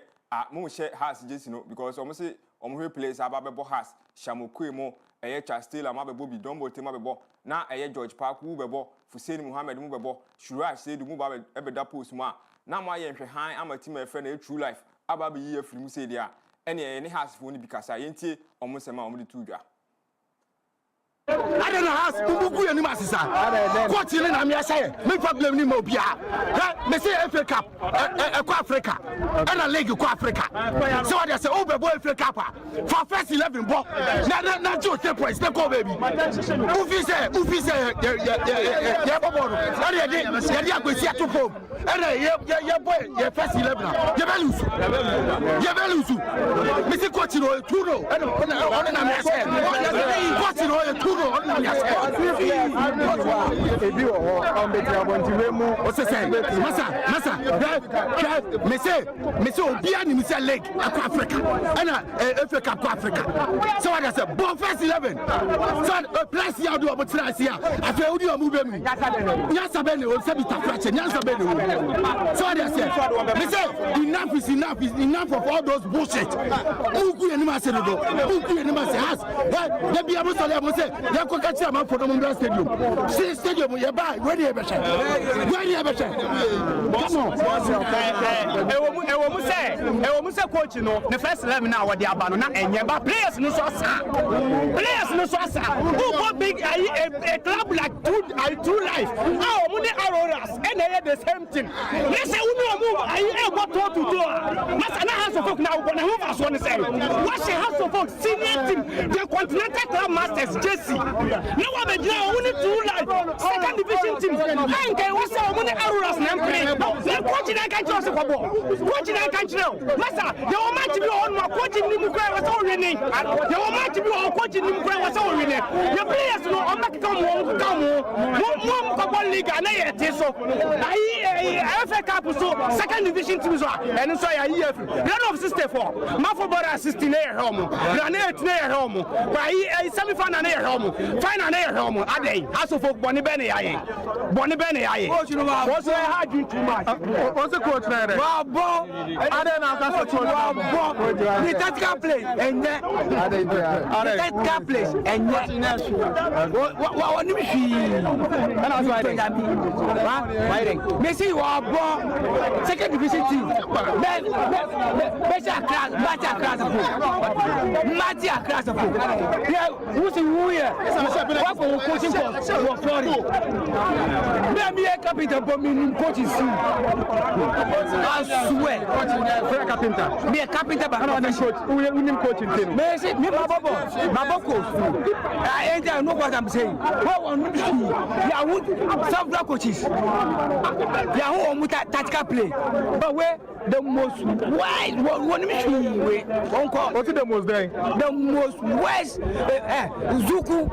mo share has just no because almost say hwe players ababebo has Shamokwe mo Chastela mabebo bi Dombo tema bebo na George Park wu bebo Fuseni Muhammad mu bebo Shuraj say du mu ba ebeda post mu a na mo aye nhwe han amatima e friend True Life ababe yi afiri mu say dia ene ne has fo ni bi kasa yentie omo sema omo de tuudwa I don't know how Umbuku and Masisa. What you know, I'm saying, me problem in Mobia. Me say FA Cup, Africa, and a league of Africa. So I say, oh, boy, FA Cup for first 11 ball. Not just the price, the go baby. Ufi say, yeah, Bobo. And you go see to home. And yeah, boy, yeah, first 11. You will lose. Mr. Coach, you know, Turo, and I'm saying, what you know, Turo. Masa Obia ni Mr. Lake Africa and FA Cup Africa. So what I said, bon first 11. So plus you do about here. I feel you move me. Nyasa bene o sabita fraction. Nyasa bene. So what I said, me say enough is enough of all those bullshit. Ugu ni ma say do. Ugu ni ma say has. They be able to say you go catch them for the Mumbai Stadium. See stadium, you buy. Where do you ever say? Where do you ever say? Come on. Say coach, you know, the first 11 now what they are banana and yeah, players no so sa. Players no so sa. Who got big a club like True Life? Oh, money Auroras and they the same thing. Let's say we move. I what to do. Mas ana House of Folk now when who was one say. What's the House of Folk senior team? The Continental Club Masters Jesse. No one be now only True Life second division team. And can we say money Auroras na play. Na coach na can just for ball. Coach na can now. Masa, the woman to be on my coaching ni mukwe was all winning. The woman to be on coaching ni mukwe was all winning. The players no on make come league and I so. FA Cup so second division team so and so ya EF. Run of system for. Mafo bora 16 na home. Run 8 na home. By semi final na home. Final na home. Adey. House of Folk boni bene aye. Boni bene aye. Coach no was hard too much. What's the coach na there? Wow, bo. Adey na ka coach wow, bo. The tactical play and the tactical play and what ni fi. And I was fighting. Messi wow, bo. Second division team. Better class. Yeah, who's who here? What for coaching course? For Florida. Me a captain for me coaching team. I swear. For a carpenter. Me a carpenter but not a coach. Who coaching team? Me Maboko. I ain't know what I'm saying. What one yeah, would some black coaches. Yeah, who tactical play. But where the most wide one what's the most there? The most west Zuku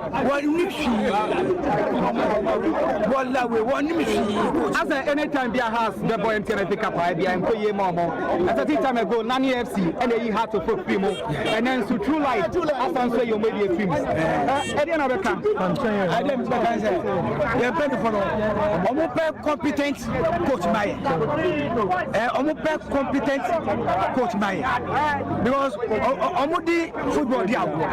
after any time there has the boy and pick up I be at a time ago Nani FC and they had to put film and then so True Life as I'm saying you maybe a film I didn't competent coach my competent coach man because omudi football dia go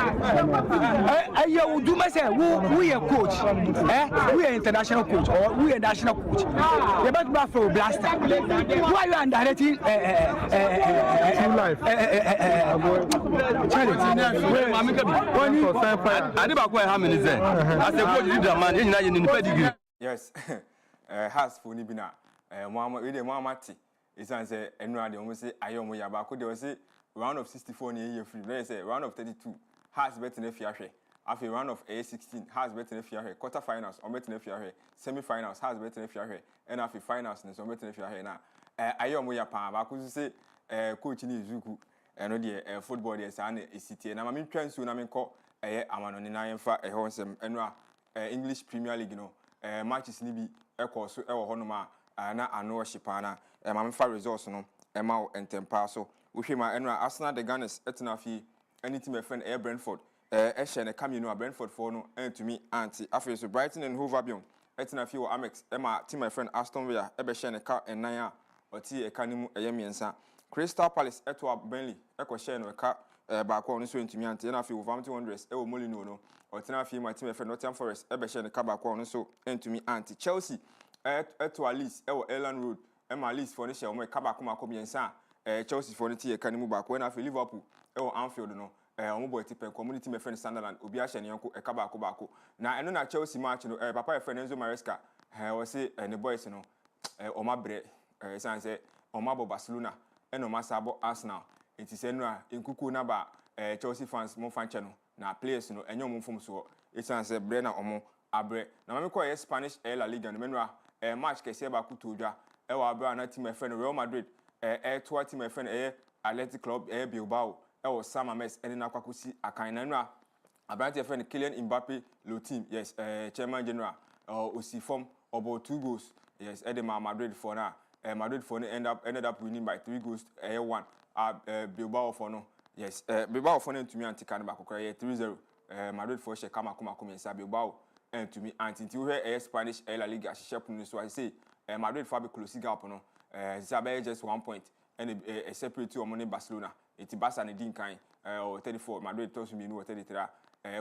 aye we do me say we a coach we are international coach or we are national coach you bet back for blaster why you underrating life yes has for ni bina Muhammad we dey Muhammad is say enura dey almost say ayomo ya ba ko dey say round of 64 na year free they say round of 32 has bet na fiahwe after round of 16 has bet na fiahwe quarter finals on bet na fiahwe semi finals has bet na fiahwe and after finals na so bet na fiahwe na ayomo ya pa ba ko say coach ni Zuku no dey football dey say na esitie na ma me twansu na me ko amano ni na yemfa ho nsem enura English Premier League no matches ni bi ekọ so ewo honoma na ano shipana ma me fa results no ma entempa so wo hwema eno Arsenal the Gunners etina fi any team friend Brentford ehye ne kam no Brentford for no entumi anti afi so Brighton and Hove Albion etina fi wo Amex ma team friend Aston Villa be hye ne ka enan a oti eka ni mu miensa Crystal Palace eto Burnley ekọ hye no ka ba ko no so entumi anti na fi Wolverhampton Wanderers ewo Molino no otina fi ma team friend Nottingham Forest be hye ne ka ba ko no so entumi anti Chelsea eto Alice ewo Elland Road ma Alice for ne hye mo ka ba ko makom yensa Chelsea for ne tie ka ni mu ba ko na fi Liverpool ewo Anfield no omo boy tipe community me friend Sunderland obi a hye ne yanko ka ba ko na eno na Chelsea match no papa e friend Enzo Maresca we say ne boys no o ma bre san say o ma bo Barcelona eno ma sabo Arsenal enti se no a enkuku na ba Chelsea fans mo fan che no na players no enyo mo fom so e san say bre na omo abre na me ko Spanish La Liga no me no a match kese ba ku todwa e wa abra na team e friend Real Madrid to team e friend Athletic Club Bilbao was Sam Ames and na kwakusi akan na no abranti e friend Kylian Mbappe low team yes chairman general osi form about 2 goals yes Edema Madrid for na Madrid for ended up winning by 3 goals 1 Bilbao for no yes Bilbao for to me anti kan ba kokore 3-0 Madrid for she kama inside Bilbao and to me anti you hear Spanish La Liga shep no so I say Madrid for be close gap no Zabe just 1 point and a separate to money Barcelona it Barca and din kan 34 Madrid to me no 33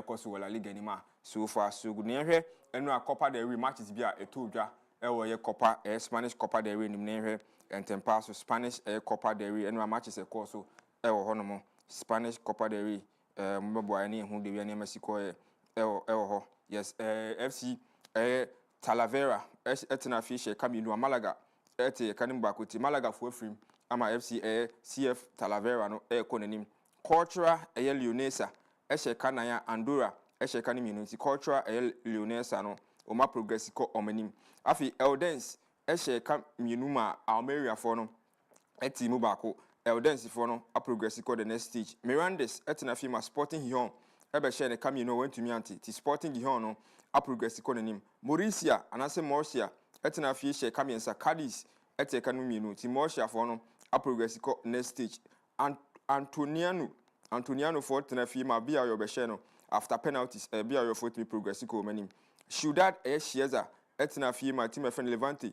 course La Liga ni ma so far so good near and no Copa del Rey matches bia e to dwa e Copa Spanish Copa del Rey ni near and tempa so Spanish Copa del Rey and no matches e course so e wo hono Spanish Copa del Rey mbebo ani hu de wi ani Mexico e ho yes FC Talavera etina fishe Camino Malaga ete kanim bakoti Malaga for free ama FC CF Talavera no konanim cultural Leonesa kanaya Andorra kanim unity cultural Leonesa no o ma progress ko omanim afi Eldens ka minuma Almeria for no eti mu bako Eldens for no a progress ko the next stage Mirandes etina firma Sporting Gijon share ne kamino went to me anti ti Sporting Gijon no a progress ko nanim Mauricia anase Murcia etina fi share kamiensa Cadiz kanu minu ti Murcia for no a progress ko next stage Antoniano for tena firma bia yo be share no after penalties bia yo for me progress ko manim Ciudad Chiesa etina firma team friend Levante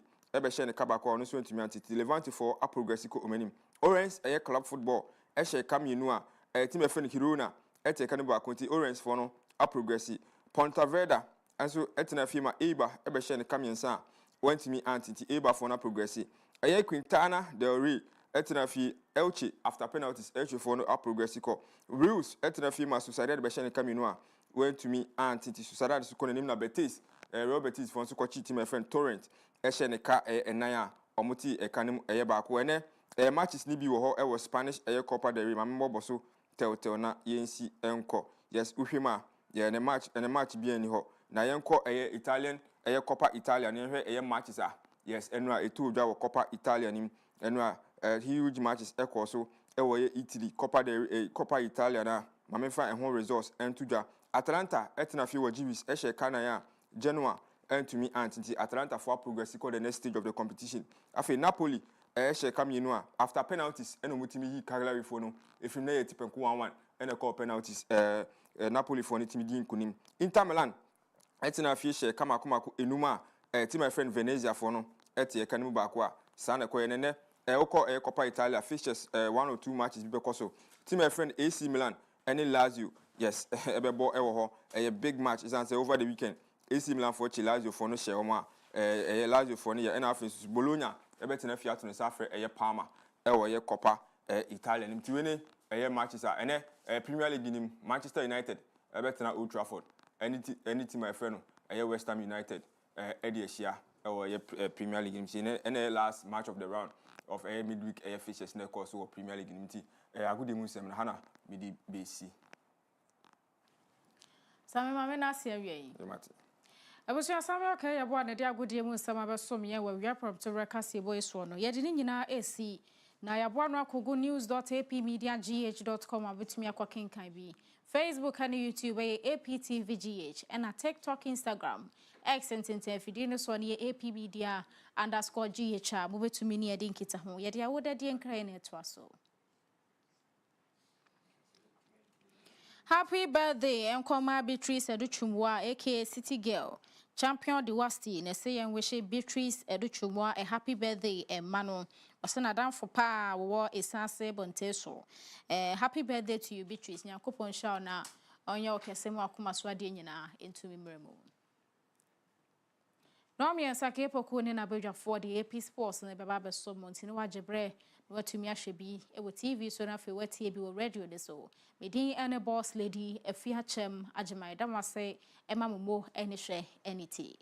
share ne kabako no so ntumi anti Levante for a progress ko manim Orange club football share kaminu a team friend Girona kanu ba konti Orange for no a progress Pontevedra anso etina firma Eibar share ne kamiensa wantimi anti ti Eibar for na progress Quintana del Rey etina fi Elche after penalties Elche for no a progress ko Reus etina firma Sociedad be share ne kaminu a wantimi anti ti Sociedad so ko nim na Betis Real Betis for so ko chi team friend Torrent share ne ka enan a omoti kanim ba ko ene matches ni bi wo ho was Spanish Copa del Rey mambo so tel na yensi enko yes uhwema ne match bi ani ho na yenko Italian Copa Italia ne hwe matches yes enwa etu dwa wo Copa Italia nim enwa huge matches ekọ so Italy Copa Italia na mamefa ehon results entu dwa Atalanta etina fi wo Givis share kanaya Genoa entumi anti Atalanta for progress ko the next stage of the competition afi Napoli share kaminu after penalties eno mutimi yi Cagliari for no if na yeti penku 1-1 eno call penalties Napoli for ni timi din kunim Inter Milan etina fi share kama enuma team my friend Venezia for no eti kanimu ba ko a sana ko yenene Oko Coppa Italia fixtures 1 or 2 matches because so team my friend AC Milan and Lazio. Yes, ebebo ewo a big match is answer over the weekend. AC Milan for Lazio for no share ma Lazio for no and after Bologna ebetena Fiat no safre Parma ewo ye Coppa Italia nim tiwene matches are and Premier League nim Manchester United ebetena Old Trafford any team my friend West Ham United Eddie Asia or Premier League nim and last match of the round of midweek fixtures na course or Premier League nim ti Agyemang sem na hana midi BC Sami mame na asia wie. Abusia sami okay yabo na dia Agyemang sama be som ye wa wia prop to rekase boy so no. Ye de ni nyina esi na yabo no akogo news.apmediagh.com abetumi akwakenkan bi. Facebook and YouTube APTVGH and a TikTok, Instagram, X and Fidino Sony APmedia_GH. Move to mini a dinkita home. Yet I would a dear crane to us so. Happy birthday, Enkoma Beatrice Educhumwa, aka City Girl. Champion de Wasti, ne say and wish Beatrice Educhumwa a happy birthday and Mano. Osanadam for pa war a sanse bonteso. Happy birthday to you, Beatrice. Nyakopon shall na on your kesemo akuma swadina into memorable. No me sake poku ne na beja for the AP Sports and the baba so montino wajebre no to me ahwebi e wo TV so na fe watie bi wo radio de so. Medin ene boss lady Afia Kyem Agyemang damase ema momo ene hwe eniti.